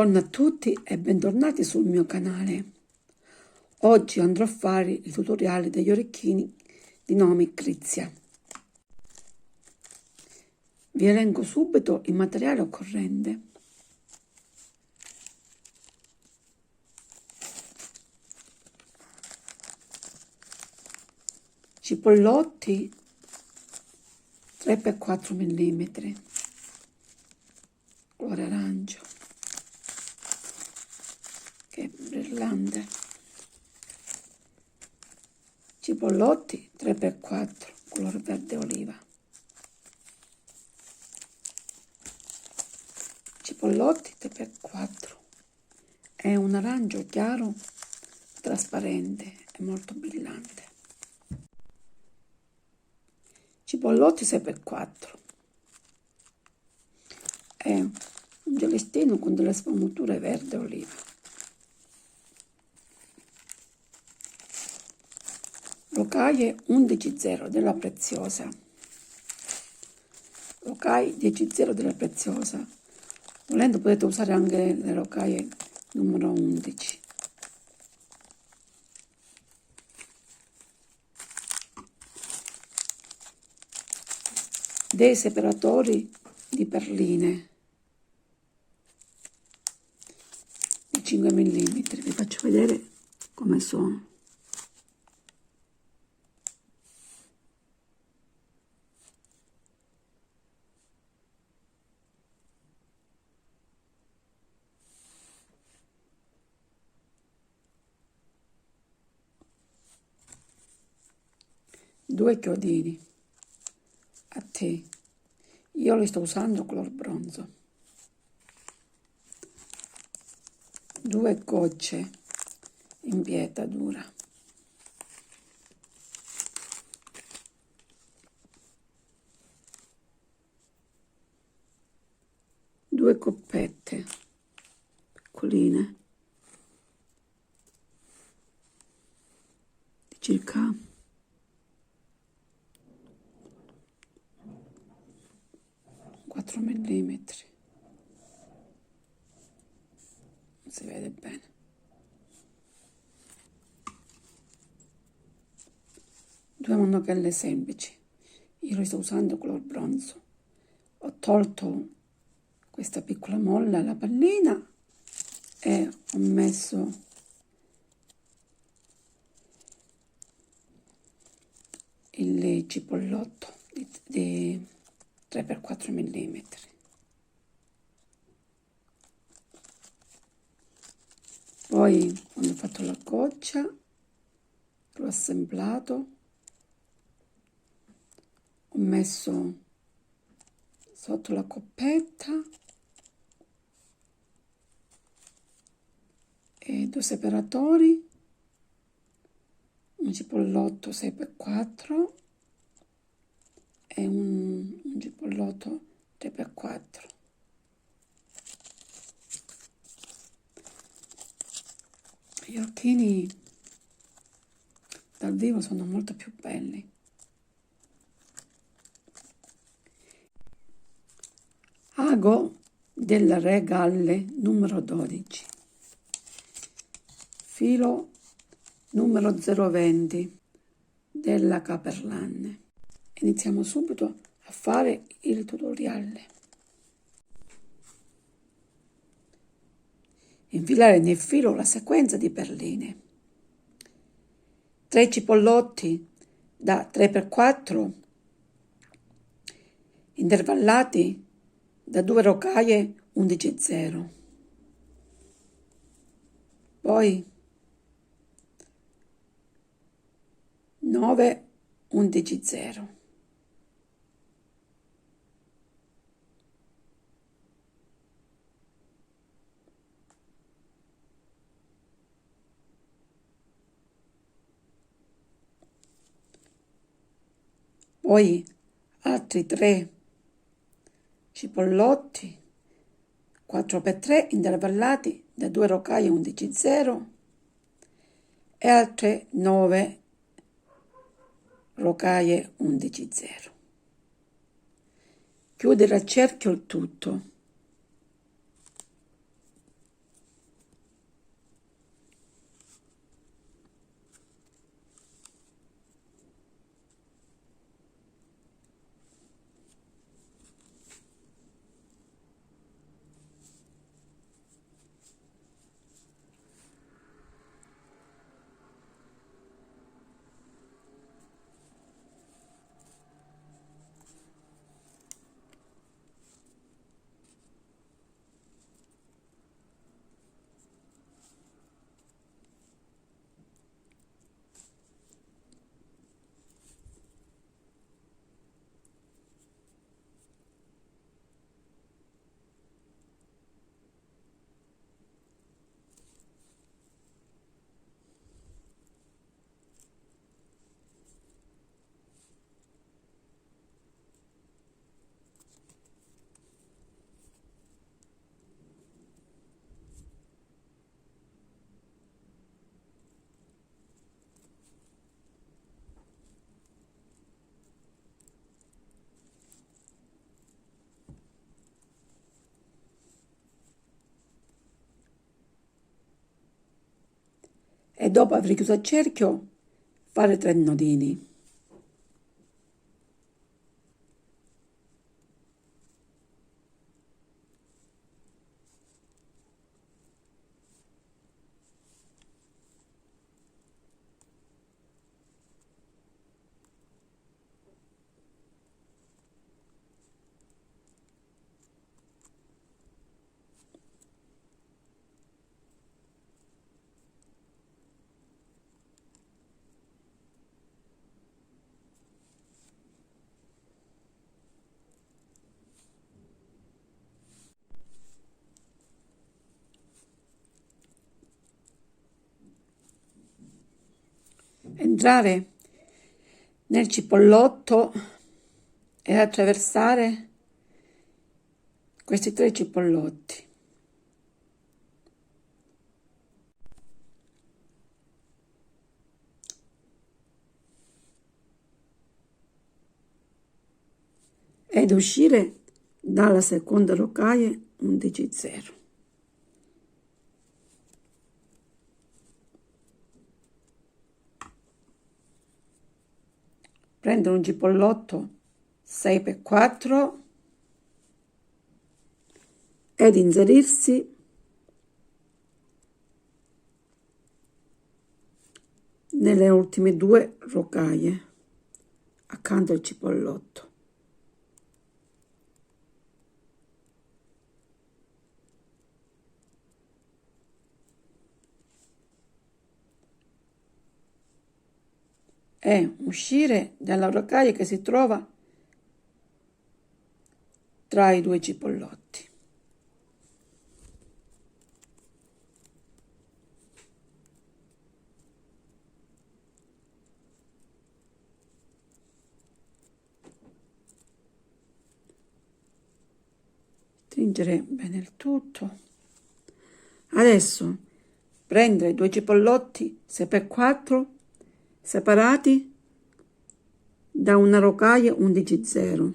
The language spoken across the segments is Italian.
Buongiorno a tutti e bentornati sul mio canale. Oggi andrò a fare il tutoriale degli orecchini di nome Crizia. Vi elenco subito il materiale occorrente. Cipollotti 3x4 mm, colore arancio, che è brillante. Cipollotti 3x4, colore verde oliva. Cipollotti 3x4 è un arancio chiaro, trasparente e molto brillante. Cipollotti 6x4 è un gelestino con delle sfumature verde oliva. Rocaille 11.0 della Preziosa. Rocaille 10.0 della Preziosa. Volendo potete usare anche le rocaille numero 11. Dei separatori di perline di 5 mm. Vi faccio vedere come sono. Due chiodini a te, io li sto usando color bronzo. Due gocce in pietra dura. Due coppette piccoline di circa 4 mm. Non si vede bene. Due monochelle semplici. Io li sto usando color bronzo. Ho tolto questa piccola molla alla pallina e ho messo il cipollotto di 3x4 mm. Poi quando ho fatto la goccia l'ho assemblato, ho messo sotto la coppetta e due separatori, un cipollotto 6x4 e un cipollotto 3x4. Gli occhini dal vivo sono molto più belli. Ago della Regalle numero 12, filo numero 020 della Caperlanne. Iniziamo subito a fare il tutoriale. Infilare nel filo la sequenza di perline. 3 cipollotti da 3x4 intervallati da 2 rocaille 11.0. Poi 9 11.0. Poi altri 3 cipollotti 4x3 intervallati da 2 rocaille 11.0 e altre 9 rocaille 11.0. Chiudere a cerchio il tutto. e dopo aver chiuso il cerchio fare 3 nodini. Entrare nel cipollotto e attraversare questi 3 cipollotti. Ed uscire dalla seconda rocaia 11,0. Prendere un cipollotto 6x4 ed inserirsi nelle ultime 2 rocaie accanto al cipollotto. E uscire dalla rocaia che si trova tra i 2 cipollotti. Stringere bene il tutto. Adesso prendere 2 cipollotti 6x4 separati da una rocaia 11,0.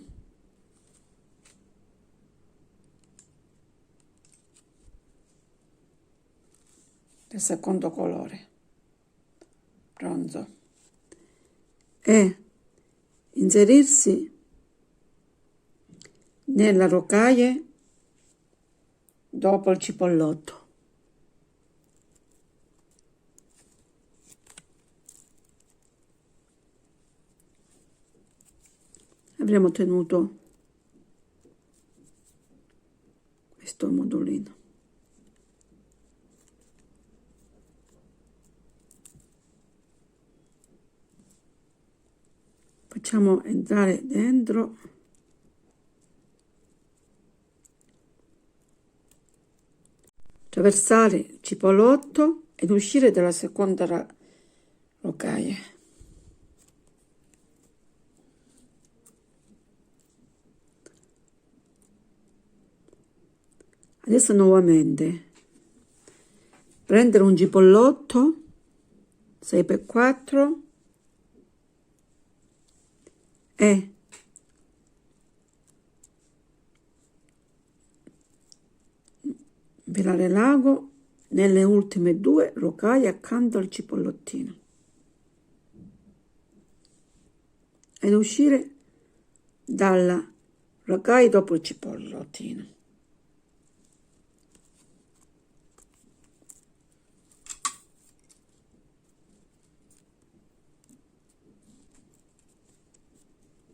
Del secondo colore, bronzo, e inserirsi nella rocaia dopo il cipollotto. Avremo ottenuto questo modulino. Facciamo entrare dentro attraversare il cipollotto ed uscire dalla seconda rocaia. Adesso nuovamente prendere un cipollotto 6x4 e infilare l'ago nelle ultime 2 rocaie accanto al cipollottino ed uscire dalla rocaia dopo il cipollottino.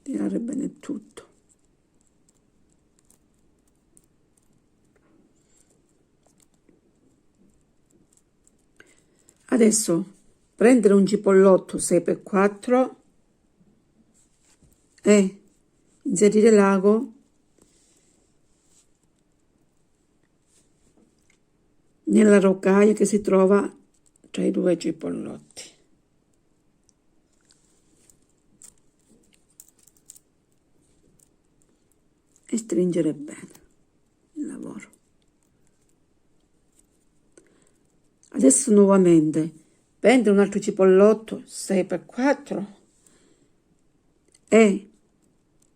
Tirare bene tutto. Adesso prendere un cipollotto 6x4 e inserire l'ago nella rocaia che si trova tra i 2 cipollotti. E stringere bene il lavoro. Adesso nuovamente prendere un altro cipollotto 6x4 e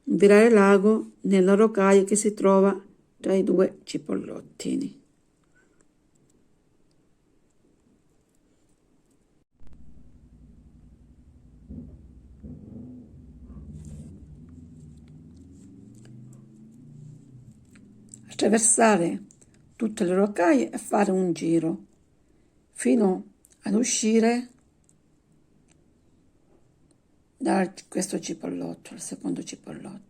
virare l'ago nella rocaia che si trova tra i 2 cipollottini. attraversare tutte le roccaie e fare un giro fino ad uscire da questo cipollotto, il secondo cipollotto.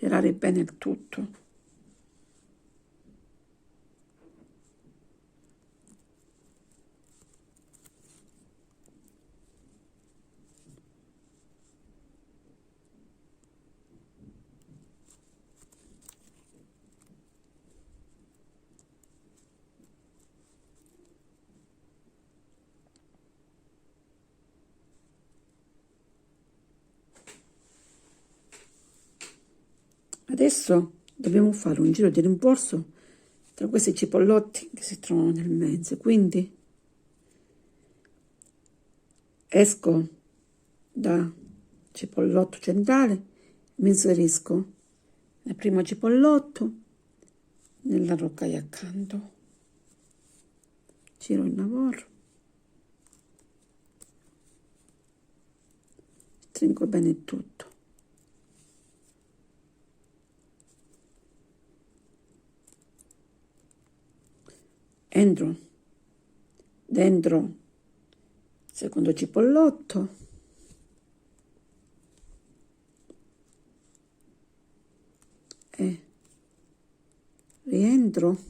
Tirare bene il tutto. Adesso dobbiamo fare un giro di rimborso tra questi cipollotti che si trovano nel mezzo, quindi esco da cipollotto centrale, mi inserisco nel primo cipollotto, nella roccaia accanto, giro il lavoro, stringo bene tutto. Entro dentro secondo cipollotto e rientro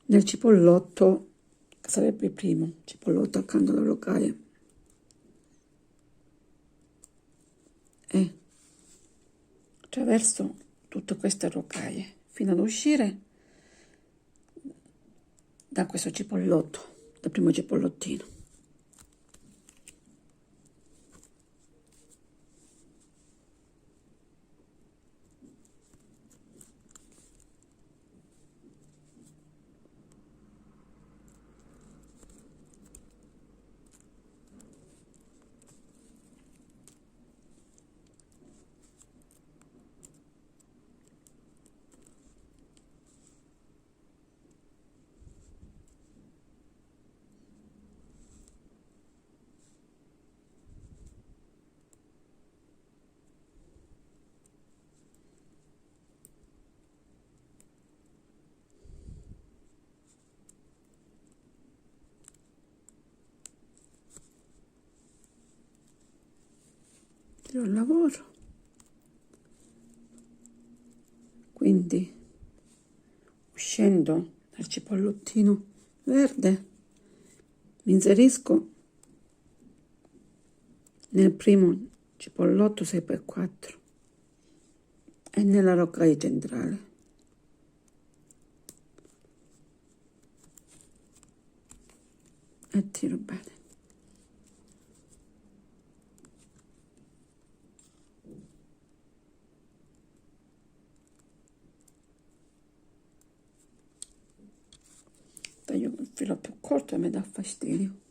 nel cipollotto che sarebbe il primo cipollotto accanto alla roccaia e attraverso tutte queste roccaie fino ad uscire da questo cipollotto, dal primo cipollottino. Tiro il lavoro, quindi uscendo dal cipollottino verde mi inserisco nel primo cipollotto 6x4 e nella roccaia centrale e tiro bene. Taglio il filo più corto e mi dà fastidio.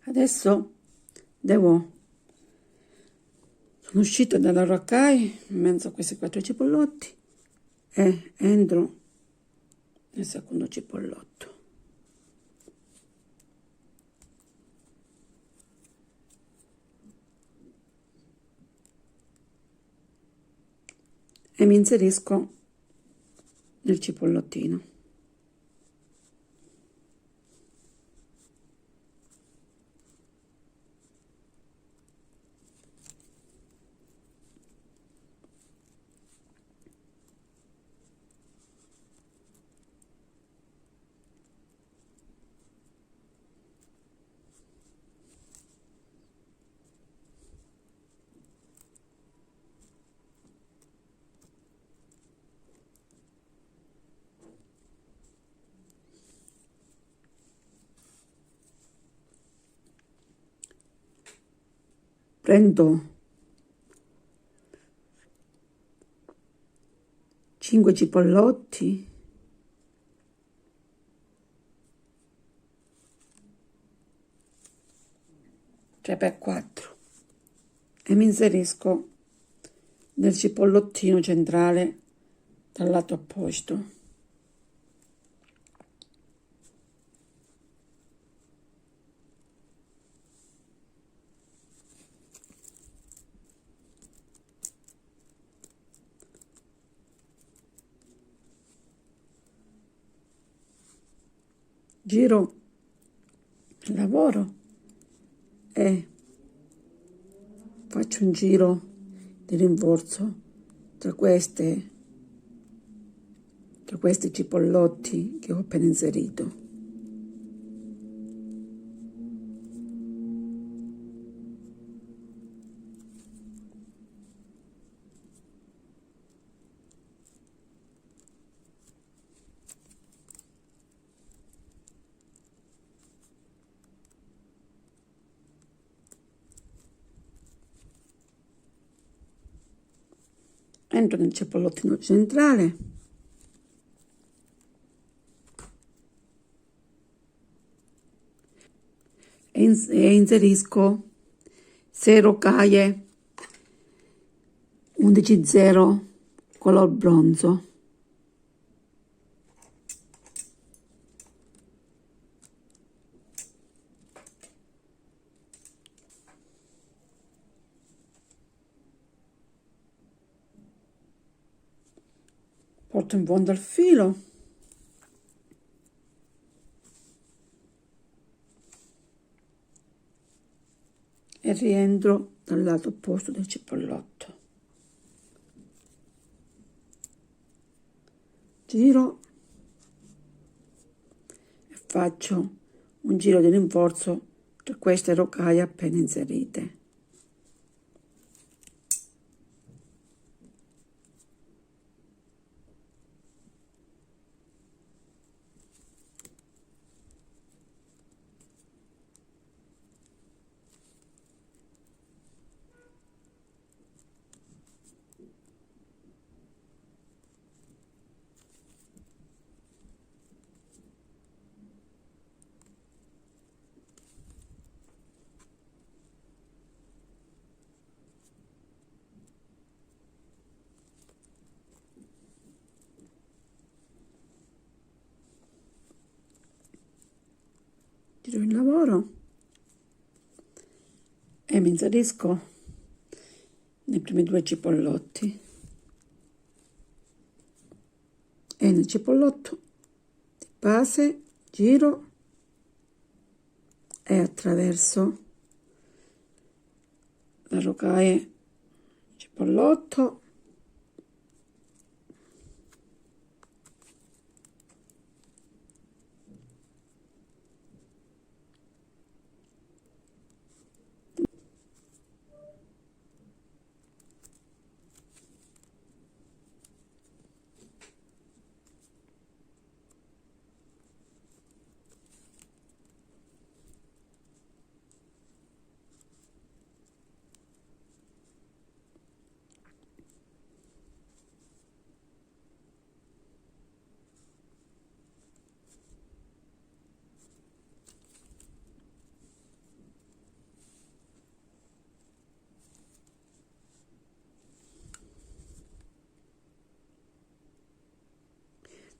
Adesso sono uscita dalla roccaia in mezzo a questi 4 cipollotti e entro nel secondo cipollotto. E mi inserisco nel cipollottino. prendo 5 cipollotti, tre per 4 e mi inserisco nel cipollottino centrale dal lato opposto. Giro il lavoro e faccio un giro di rinforzo tra questi cipollotti che ho appena inserito. Entro nel cipollottino centrale e inserisco 6 rocaie 11,0 color bronzo. Porto in fondo al filo e rientro dal lato opposto del cipollotto. Giro e faccio un giro di rinforzo tra queste rocaie appena inserite. Giro il lavoro e mi inserisco nei primi 2 cipollotti e nel cipollotto di base giro e attraverso la rocaia cipollotto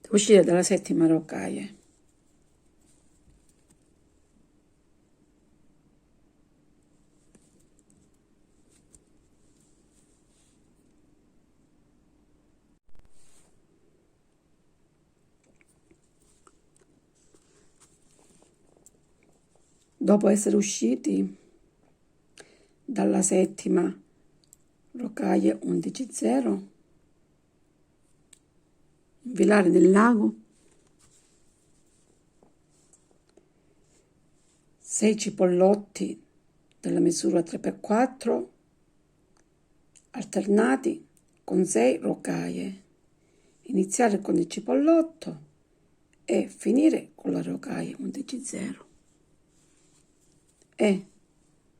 devo uscire dalla 7ª rocaia. Dopo essere usciti dalla 7ª rocaia 11,0, infilare nel lago 6 cipollotti della misura 3x4 alternati con 6 rocaie, iniziare con il cipollotto e finire con la rocaia 11,0 e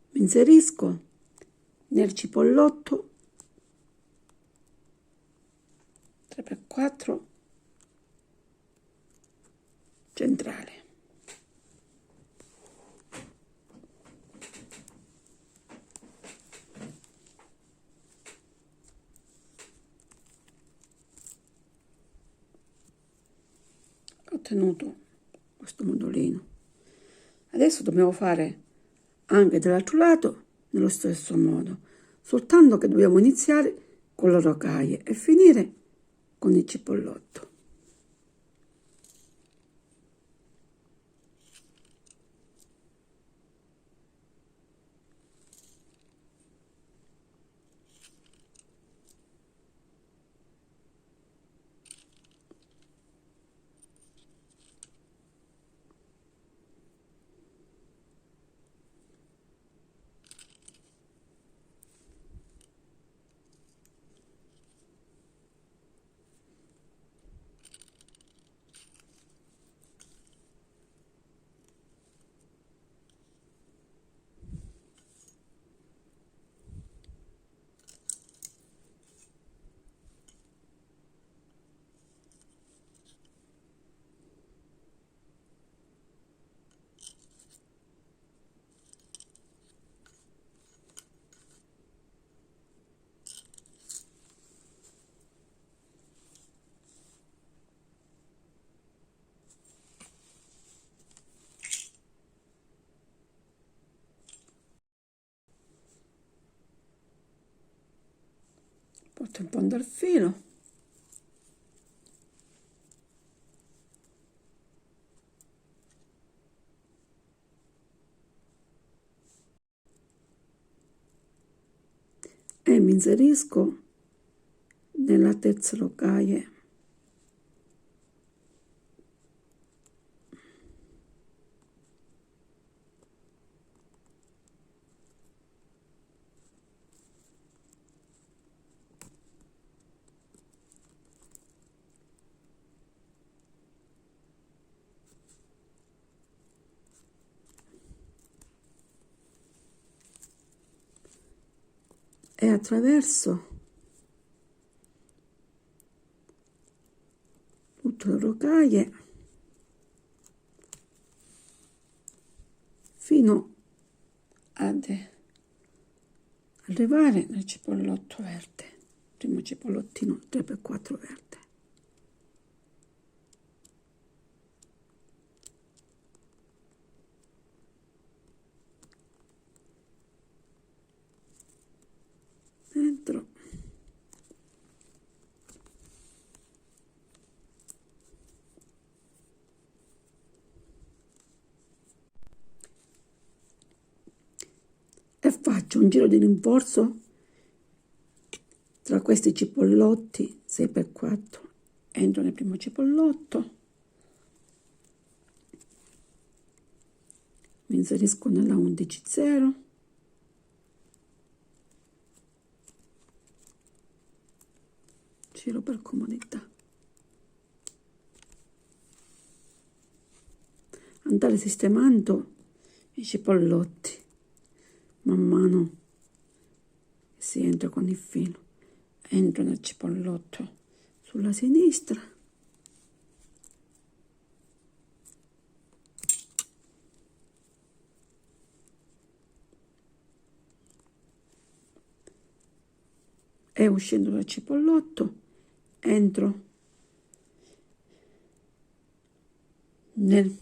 mi inserisco nel cipollotto 3x4 centrale. Ho ottenuto questo modulino. Adesso dobbiamo fare anche dall'altro lato nello stesso modo, soltanto che dobbiamo iniziare con le rocaie e finire con il cipollotto. Porto in fondo al filo. E mi inserisco nella terza rocaia. E attraverso tutte le rocaie fino ad arrivare nel cipollotto verde, primo cipollottino 3x4 verde. Entro. E faccio un giro di rinforzo tra questi cipollotti 6x4. Entro nel primo cipollotto, mi inserisco nella 11,0, giro per comodità, andare sistemando i cipollotti man mano che si entra con il filo. Entro nel cipollotto sulla sinistra, e uscendo dal cipollotto entro nel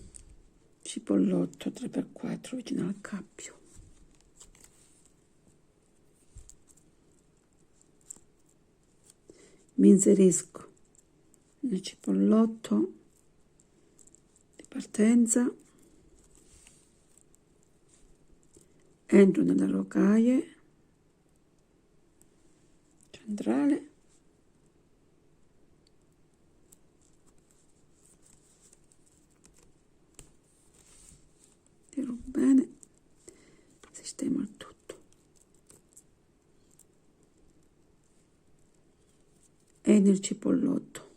cipollotto 3x4 vicino al cappio. Mi inserisco nel cipollotto di partenza, entro nella rocaia centrale, tiro bene, sistemo il tutto. E nel cipollotto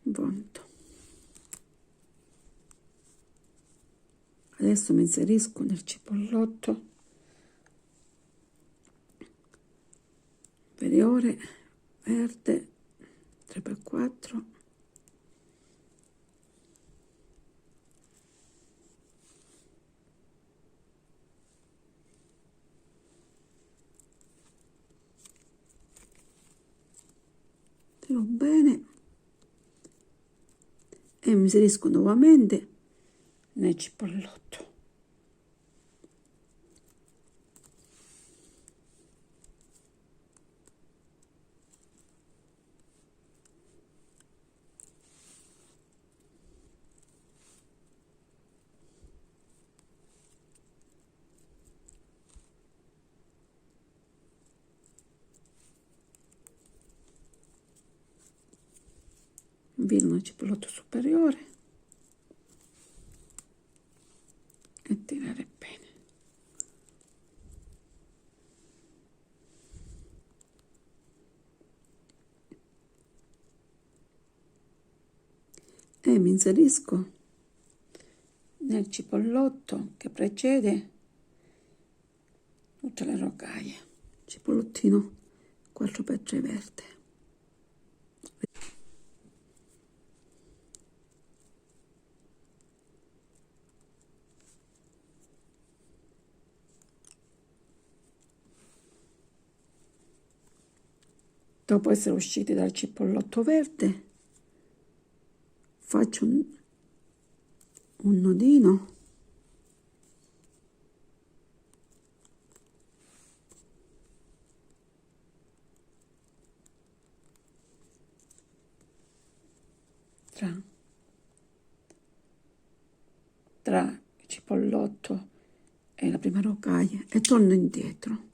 volto, Adesso mi inserisco nel cipollotto inferiore verde 3x4, tiro bene e mi inserisco nuovamente nel cipollotto. Invilo nel cipollotto superiore e tirare bene. E mi inserisco nel cipollotto che precede tutte le rocaie. Cipollottino 4x3 verde. Dopo essere usciti dal cipollotto verde, faccio un nodino tra il cipollotto e la prima rocaia e torno indietro.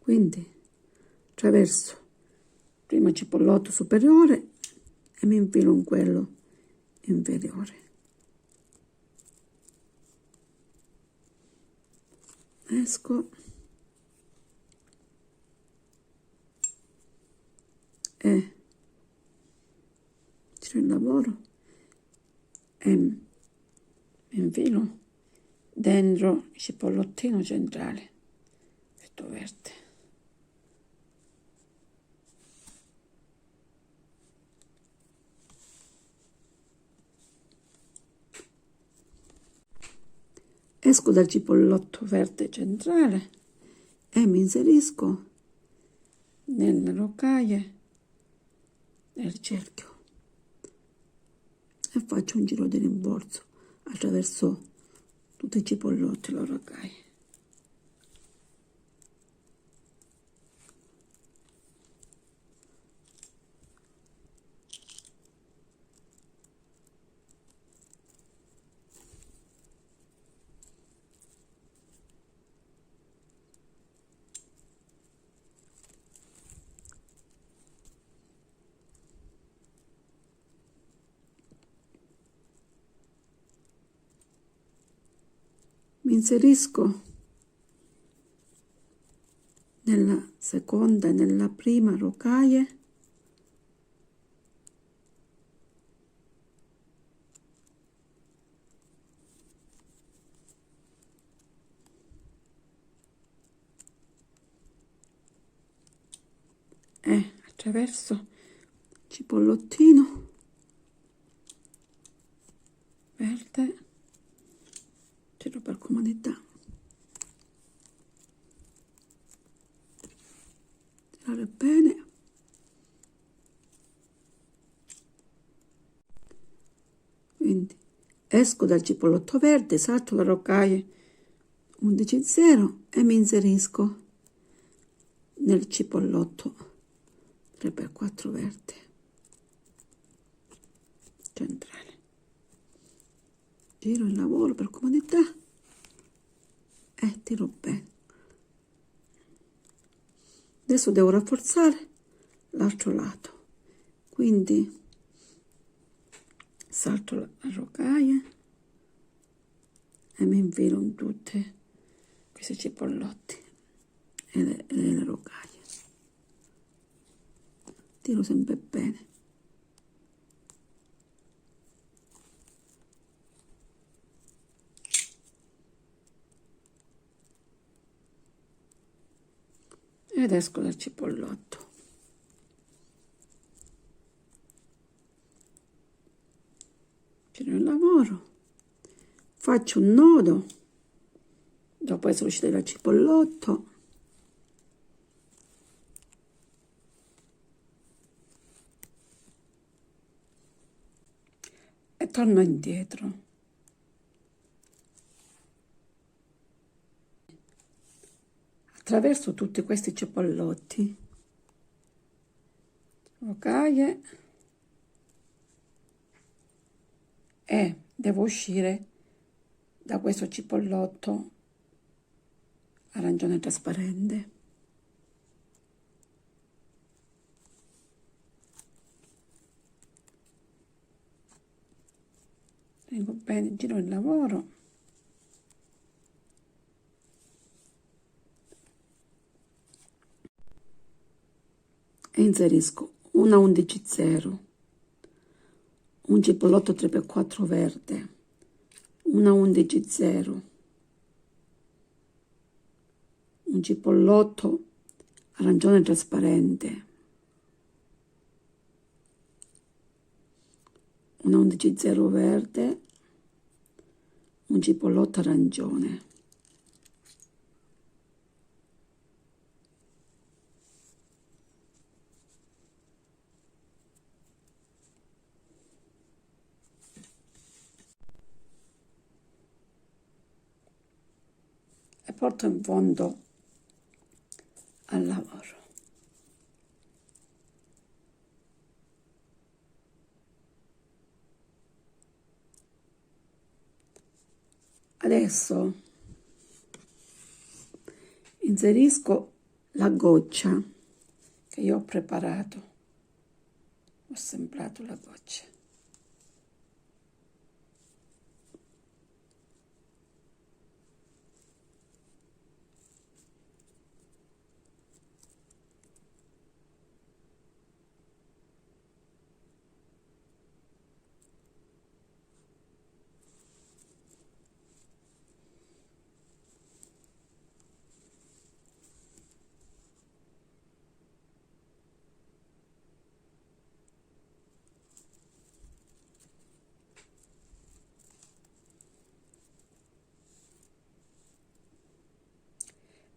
Quindi attraverso il primo cipollotto superiore e mi infilo in quello inferiore. Esco e giro il lavoro e mi infilo dentro il cipollottino centrale, questo verde. Esco dal cipollotto verde centrale e mi inserisco nelle rocaie del cerchio e faccio un giro di rimborso attraverso tutti i cipollotti e le rocaie. Mi inserisco nella seconda e nella prima rocaia e attraverso il cipollottino verde giro per comodità, tirare bene quindi esco dal cipollotto verde, salto la rocaia 11,0 e mi inserisco nel cipollotto 3x4 verde centrale. Giro il lavoro per comodità e tiro bene. Adesso devo rafforzare l'altro lato, quindi salto la rocaia e mi infilo in tutti questi cipollotti e le rocaie. tiro sempre bene. Ed esco dal cipollotto. Giro il lavoro, faccio un nodo, dopo essere uscita dal cipollotto, e torno indietro. Attraverso tutti questi cipollotti, rocaie, e devo uscire da questo cipollotto arancione trasparente. Tengo bene, giro il lavoro. E inserisco una 11,0, un cipollotto 3x4 verde, una 11,0, un cipollotto arancione trasparente, una 11,0 verde, un cipollotto arancione. E porto in fondo al lavoro. Adesso inserisco la goccia che io ho preparato, ho sembrato la goccia.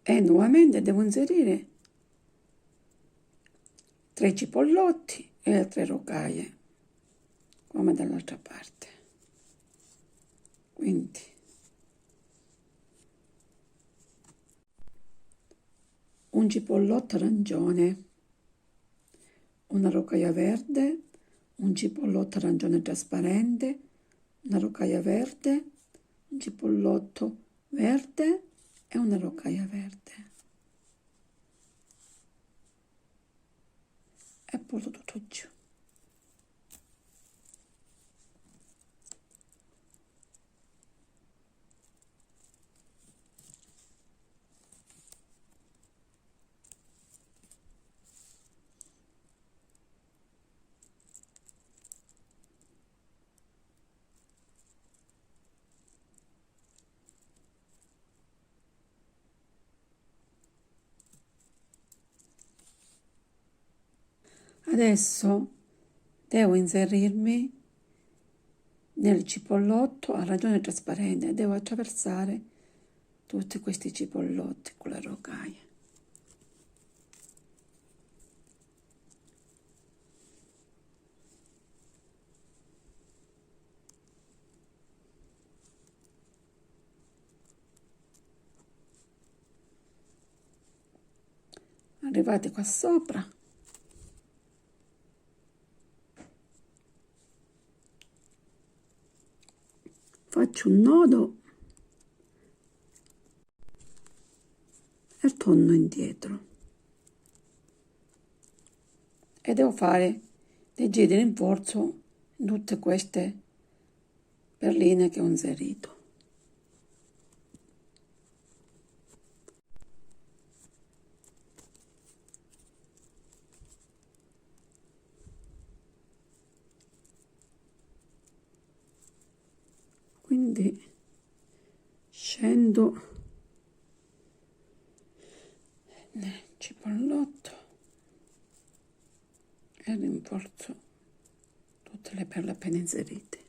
E nuovamente devo inserire 3 cipollotti e le 3 rocaie, come dall'altra parte. Quindi un cipollotto arancione, una rocaia verde, un cipollotto arancione trasparente, una rocaia verde, un cipollotto verde e una rocaia verde. E porto tutto giù. Adesso devo inserirmi nel cipollotto arancione trasparente, devo attraversare tutti questi cipollotti con le rocaie. Arrivate qua sopra, faccio un nodo e torno indietro. E devo fare dei giri di rinforzo in tutte queste perline che ho inserito. quindi scendo nel cipollotto e rinforzo tutte le perle appena inserite.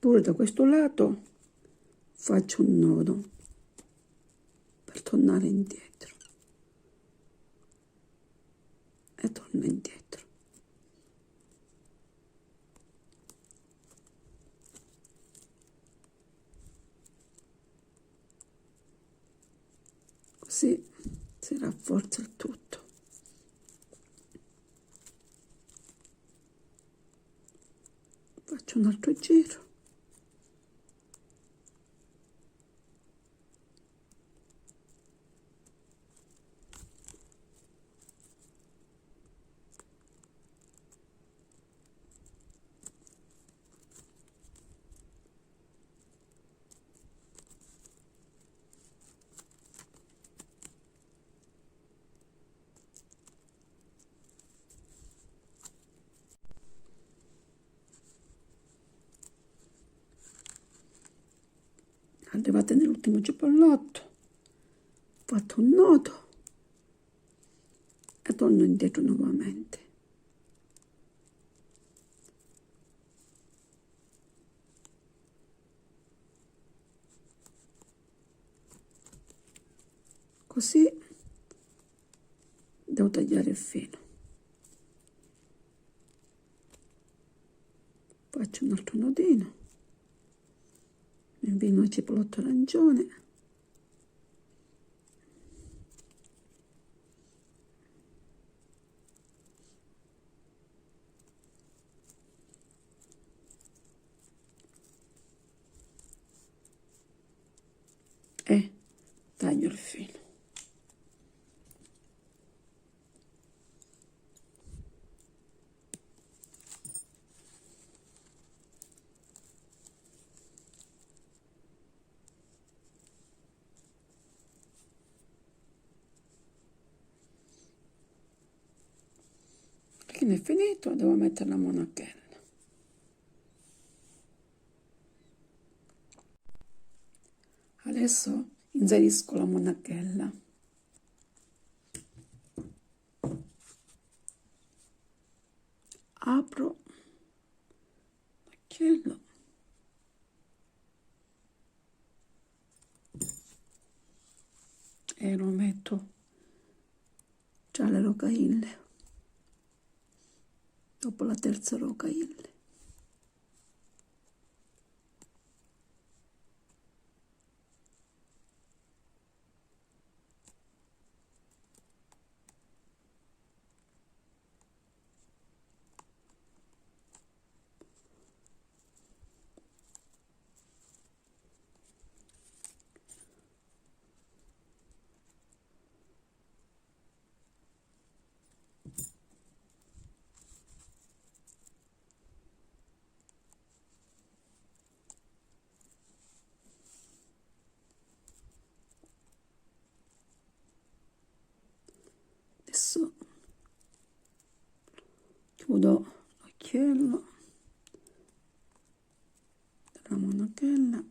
Pure da questo lato faccio un nodo per tornare indietro e torno indietro. Così si rafforza il tutto. Faccio un altro giro. Arrivate nell'ultimo cipollotto, fatto un nodo e torno indietro nuovamente. Così devo tagliare il filo. Faccio un altro nodino, invino il cipollotto arancione e taglio il filo. Perché è finito, devo mettere la monachella. Adesso inserisco la monachella. Apro l'occhiello e lo metto tra le rocaille, dopo la terza rocaille. Adesso chiudo l'occhiello della monachella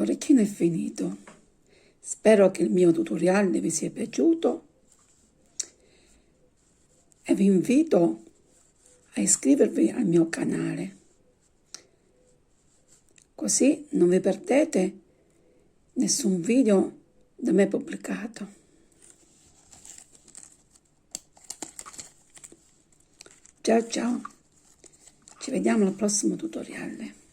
L'orecchino è finito. Spero che il mio tutorial vi sia piaciuto e vi invito a iscrivervi al mio canale, così non vi perdete nessun video da me pubblicato. Ciao ciao, ci vediamo al prossimo tutorial.